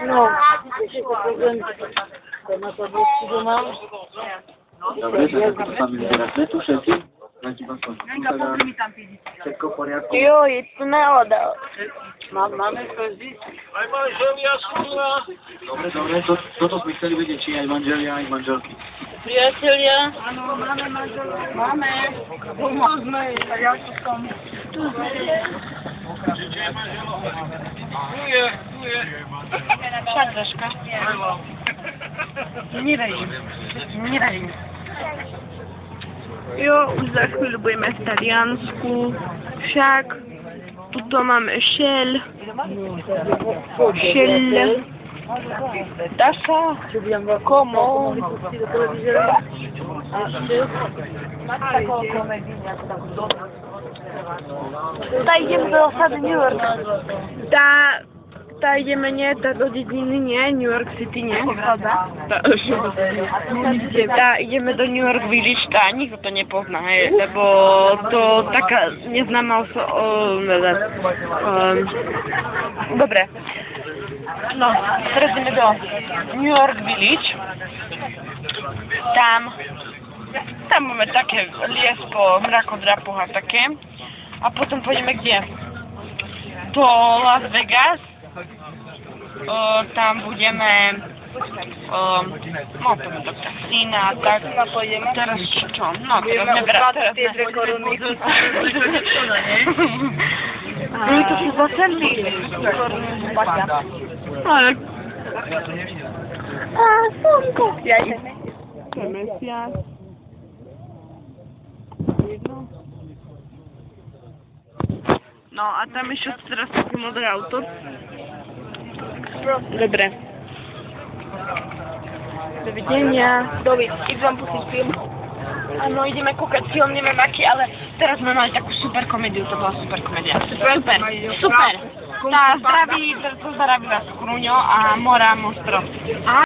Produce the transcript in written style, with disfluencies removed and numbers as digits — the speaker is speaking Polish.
No, na to do nas. Dobry, to tylko sami zbieramy. Tu szedł. Wszystko w porządku. Joj, to neoda. Mamy coś dziś? Dobre, to sme chceli vedieť, či aj manželia, aj manželky. Priatelia. Máme. Pomôžme. Ja tu som. Však, Zaška. Nie daj. Jo, už za chvíľu budeme v Taliansku, však tuto máme šel, Dasza, komo, Tutaj idziemy do osady New York. ta ideme nie, ta do dziedziny nie, New York City nie, ta idziemy do New York Village, ta nikt to nie poznaje, bo to taka nieznana dobre. No, teraz idziemy do New York Village. Tam mamy takie les po mrakodrapach takie, a potem pojedziemy gdzie? Do Las Vegas. Tam będziemy no to do kasyna, tak, teraz krzyczą, no teraz nie teraz no i to się zaczęli ale słonko Mesja no a tam jeszcze teraz taki modry auto. Dobre. Do widzenia. Idź wam puścić film. A no idziemy kukać film, nie wiem jaki, ale teraz mamy mać taką super komedię, to była super komedia. Super. Ta zdrawi, to zdrawi was Krunio, a Mora Mostro.